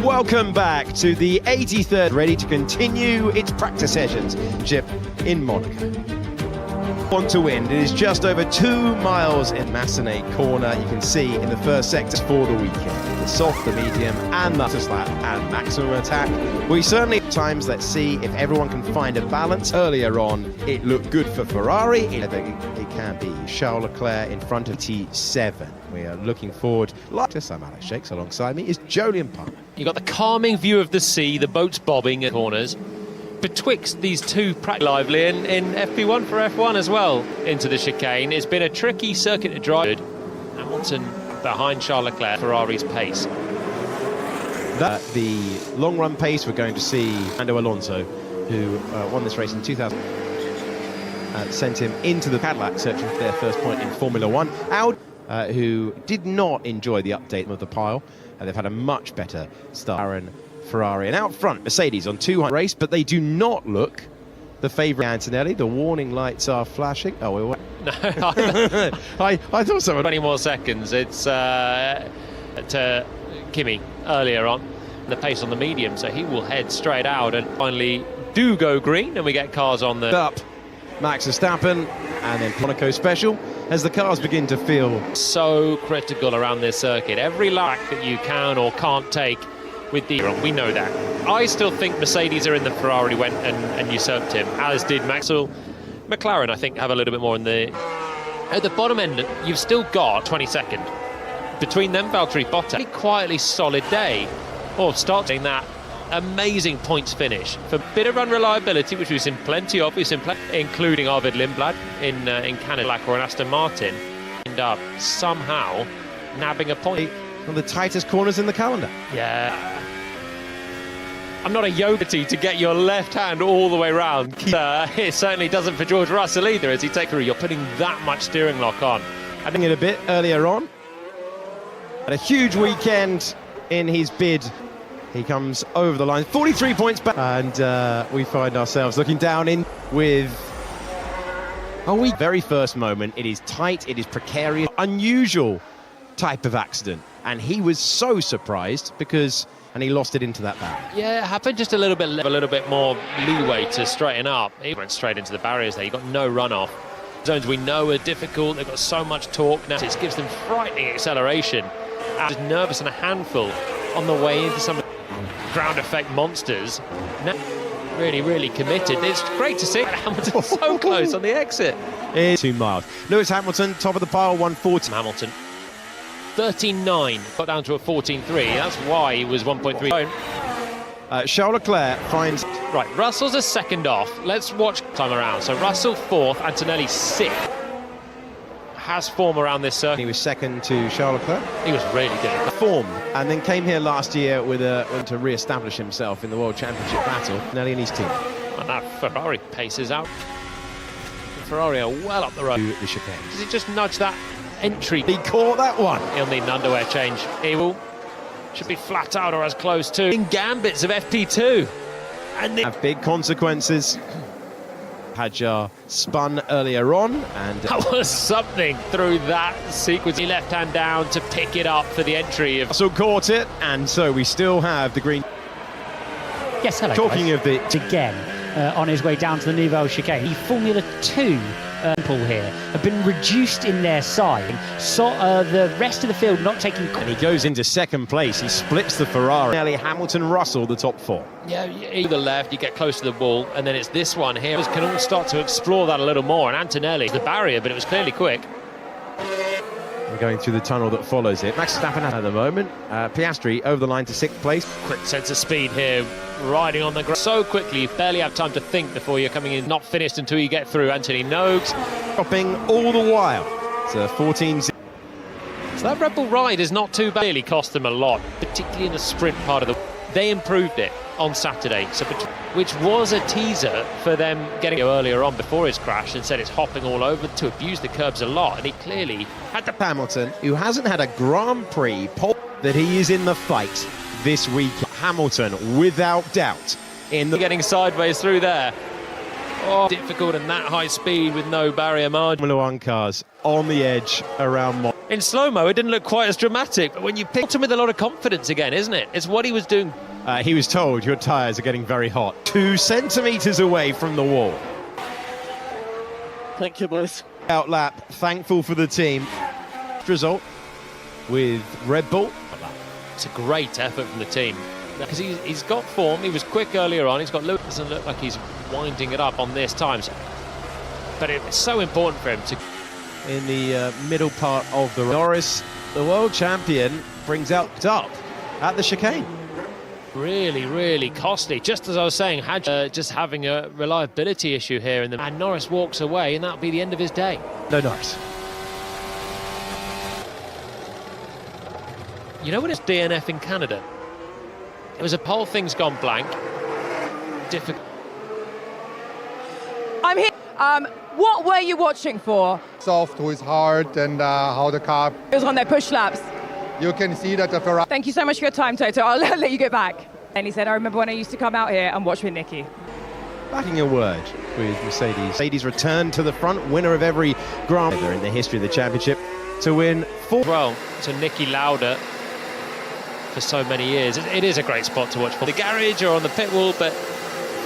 Welcome back to the 83rd, ready to continue its practice sessions in Monaco. Want to win. It is just over 2 miles in Massenet corner. You can see in the first sector for the weekend. The soft, the medium, and the slap and maximum attack. We certainly times, let's see if everyone can find a balance. Earlier on, it looked good for Ferrari. I think it can be Charles Leclerc in front of T7. We are looking forward. I'm Alex Shakes, alongside me is Jolyon Palmer. You've got the calming view of the sea, the boats bobbing at corners. Betwixt these two lively in FP1 for F1 as well into the chicane. It's been a tricky circuit to drive. Hamilton behind Charles Leclerc, Ferrari's pace. The long run pace, we're going to see Fernando Alonso, who won this race in 2000. Sent him into the Cadillac searching for their first point in Formula One. Audi, who did not enjoy the update of the pile. They've had a much better start. Ferrari, and out front Mercedes on 200 race, but they do not look the favourite. Antonelli, the warning lights are flashing. Oh, we were. No, I thought so. 20 more seconds. It's to Kimi earlier on, the pace on the medium, so he will head straight out and finally do go green, and we get cars on the up. Max Verstappen, and then Monaco special as the cars begin to feel so critical around this circuit. Every lap that you can or can't take with the we know that. I still think Mercedes are in the Ferrari went and usurped him, as did Maxwell. McLaren, I think, have a little bit more in the at the bottom end. You've still got 22nd between them. Valtteri Bottas, quietly solid day, or starting that amazing points finish for a bit of unreliability, which we've seen plenty of. We've seen including Arvid Lindblad in Canada or an Aston Martin, end up somehow nabbing a point. One of the tightest corners in the calendar. Yeah. I'm not a yoga to get your left hand all the way round. It certainly doesn't for George Russell either as he takes through. You're putting that much steering lock on. I think it a bit earlier on. Had a huge weekend in his bid. He comes over the line, 43 points back. And we find ourselves looking down in with very first moment. It is tight, it is precarious, unusual type of accident. And he was so surprised and he lost it into that barrier. Yeah, it happened just a little bit more leeway to straighten up. He went straight into the barriers there. He got no runoff. Zones we know are difficult. They've got so much torque now. It gives them frightening acceleration. Just nervous and a handful on the way into some ground effect monsters. Now, really committed. It's great to see Hamilton so close on the exit. 2 miles. Lewis Hamilton, top of the pile, 140. Hamilton. 13.9, got down to a 14.3. That's why he was 1.3. Charles Leclerc finds... Right, Russell's a second off. Let's watch time around. So Russell 4th, Antonelli 6th. Has form around this circuit. He was second to Charles Leclerc. He was really good. Form, and then came here last year with to re-establish himself in the World Championship battle. Nelly and his team. And that Ferrari paces out. Ferrari are well up the road. The chicane. Does he just nudge that entry? He caught that one. He'll need an underwear change. He will. Should be flat out or as close to. In gambits of FP2. And they have big consequences. Hadjar spun earlier on, and that was something through that sequence. He left hand down to pick it up for the entry. Russell caught it, and so we still have the green. Yes, hello. Talking guys. Of the again on his way down to the Nouvelle Chicane, the Formula 2 people here have been reduced in their side. So the rest of the field not taking. And he goes into second place. He splits the Ferrari. Nearly Hamilton, Russell, the top 4. Yeah, either left, you get close to the wall, and then it's this one here. Can all start to explore that a little more. And Antonelli, the barrier, but it was clearly quick. We're going through the tunnel that follows it. Max Verstappen at the moment. Piastri over the line to 6th place. Quick sense of speed here, riding on the ground so quickly. You barely have time to think before you're coming in. Not finished until you get through. Anthony Noakes dropping all the while. It's a 14. So that Red Bull ride is not too bad. Really cost them a lot, particularly in the sprint part of the. They improved it on Saturday, which was a teaser for them getting earlier on before his crash, and said it's hopping all over to abuse the curbs a lot, and he clearly had the Hamilton, who hasn't had a Grand Prix pole, that he is in the fight this week. Hamilton, without doubt, in the getting sideways through there. Oh, difficult and that high speed with no barrier margin. Formula One cars on the edge around Monaco. In slow-mo, it didn't look quite as dramatic, but when you picked him with a lot of confidence again, isn't it? It's what he was doing. He was told your tyres are getting very hot. 2 centimetres away from the wall. Thank you, boys. Out lap, thankful for the team. Result with Red Bull. It's a great effort from the team. Because he's got form, he was quick earlier on, he's got Lewis, doesn't look like he's winding it up on this time. But it's so important for him to... In the middle part of the Norris, the world champion, brings out up at the chicane. Really, really costly. Just as I was saying, just having a reliability issue here, and Norris walks away, and that'll be the end of his day. No Norris. You know when it's DNF in Canada? It was a pole, thing's gone blank. Difficult. I'm here. What were you watching for? Soft, who is hard, and how the car. It was on their push laps. You can see that the Ferrari. Thank you so much for your time, Toto. I'll let you get back. And he said, I remember when I used to come out here and watch with Nicky. Backing a word with Mercedes. Mercedes returned to the front, winner of every Grand Prix in the history of the championship, to win 4. Well, to Nicky Lauda for so many years. It is a great spot to watch for the garage or on the pit wall, but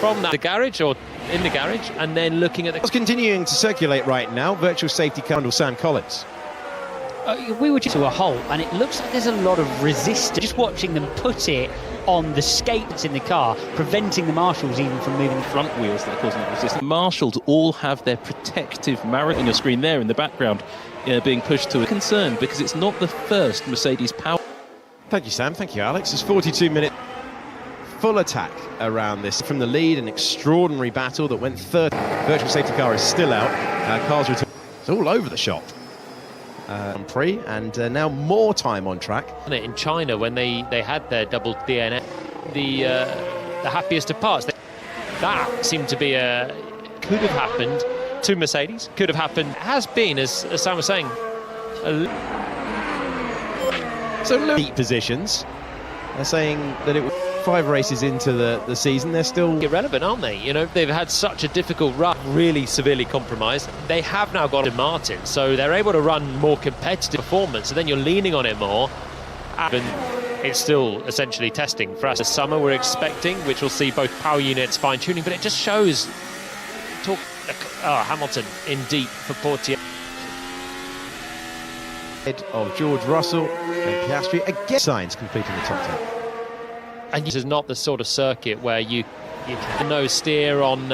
from the garage or in the garage, and then looking at the... It's continuing to circulate right now. Virtual safety car, Sam Collins. We were just to a halt, and it looks like there's a lot of resistance. Just watching them put it on the skates in the car, preventing the marshals even from moving the front wheels that are causing that resistance. Marshals all have their protective marrow in your screen there in the background being pushed to a concern because it's not the first Mercedes power. Thank you, Sam. Thank you, Alex. It's 42-minute full attack around this. From the lead, an extraordinary battle that went third. Virtual safety car is still out. Cars return. It's all over the shop. Grand Prix, and now more time on track. In China, when they had their double DNF, the happiest of parts. That seemed to be could have happened to Mercedes, could have happened, has been, as Sam was saying. So eight positions. They're saying that it was 5 races into the season. They're still irrelevant, aren't they? You know, they've had such a difficult run, really severely compromised. They have now got to Martin, so they're able to run more competitive performance. So then you're leaning on it more. And it's still essentially testing for us. The summer we're expecting, which will see both power units fine-tuning, but it just shows. Hamilton in deep for Portier. Of George Russell and Piastri again. Sainz completing the top 10. And this is not the sort of circuit where you can no steer on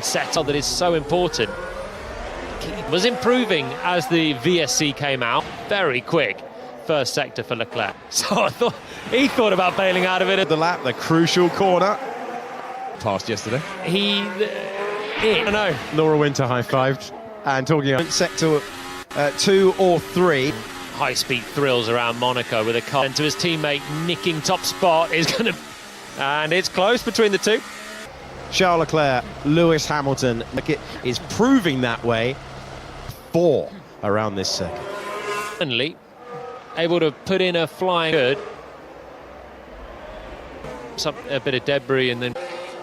setup that is so important. He was improving as the VSC came out. Very quick first sector for Leclerc. So I thought he thought about bailing out of it at the lap, the crucial corner. Passed yesterday. I don't know. Laura Winter high-fived. And talking about sector 2 or 3. High-speed thrills around Monaco with a car. And to his teammate, nicking top spot is going to... And it's close between the two. Charles Leclerc, Lewis Hamilton. It is proving that way. 4 around this circuit. Finally, able to put in a flying good. A bit of debris and then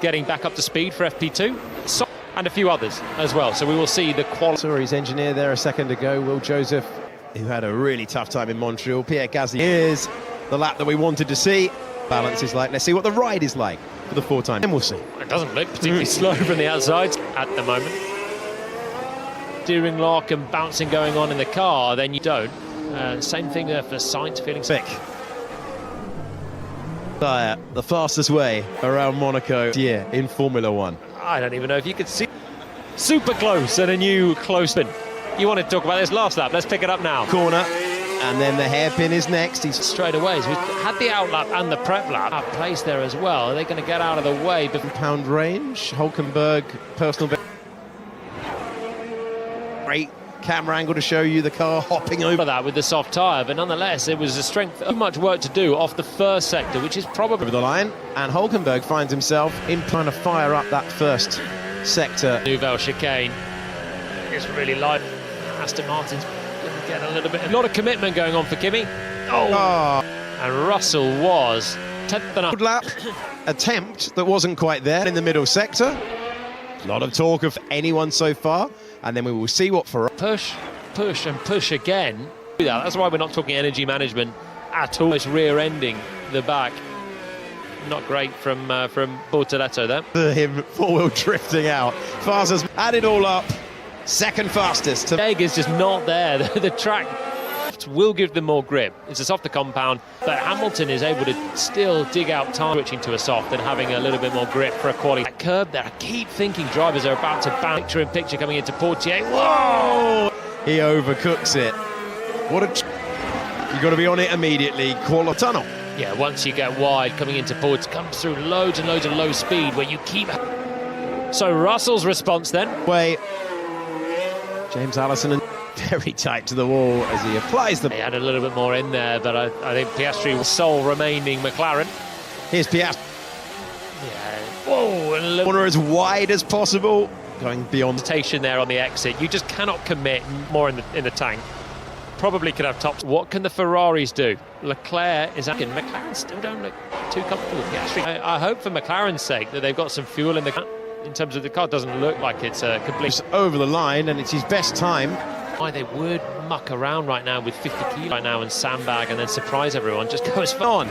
getting back up to speed for FP2. And a few others as well. So we will see the quality. Saw his engineer there a second ago, Will Joseph, who had a really tough time in Montreal. Pierre Gasly. Here's the lap that we wanted to see. Balance is like. Let's see what the ride is like for the 4 time. Then we'll see. It doesn't look particularly slow from the outside at the moment. Steering lock and bouncing going on in the car, then you don't. Same thing there for Sainz, feeling sick. The fastest way around Monaco year in Formula One. I don't even know if you could see. Super close and a new close spin. You wanted to talk about this last lap. Let's pick it up now. Corner, and then the hairpin is next. He's straight away. So we've had the outlap and the prep lap placed there as well. Are they going to get out of the way? Pound range. Hulkenberg, personal best. Great camera angle to show you the car hopping over that with the soft tyre, but nonetheless, it was a strength. Too much work to do off the first sector, which is probably over the line. And Hulkenberg finds himself in trying to fire up that first sector. Nouvelle chicane is really light. Aston Martin's going to get a lot of commitment going on for Kimi. And Russell was 10th and a lap attempt that wasn't quite there in the middle sector. A lot of talk of anyone so far, and then we will see what Ferrari. Push, push, and push again. That's why we're not talking energy management at all. It's rear-ending the back. Not great from Bortoletto there. For him, four-wheel drifting out. Fastest, add it all up. Second fastest. Egg is just not there. The track will give them more grip. It's a softer compound, but Hamilton is able to still dig out time, switching to a soft and having a little bit more grip for a quality. That curb there, I keep thinking drivers are about to bounce. Picture in picture coming into Portier. Whoa! He overcooks it. What a... You got to be on it immediately. Quality tunnel. Yeah, once you get wide, coming into Portier, comes through loads and loads of low speed where you keep... So Russell's response then. Way. James Allison and very tight to the wall as he applies the... He had a little bit more in there, but I think Piastri was sole remaining McLaren. Here's Piastri. Yeah. Whoa! And a little Corner as wide as possible. Going beyond... hesitation there on the exit. You just cannot commit more in the tank. Probably could have tops. What can the Ferraris do? Leclerc is acting. McLaren still don't look too comfortable with Piastri. I hope for McLaren's sake that they've got some fuel in the car. In terms of the car, it doesn't look like it's a complete... over the line, and it's his best time. Why they would muck around right now with 50 kilos right now and sandbag and then surprise everyone. Just go as far On.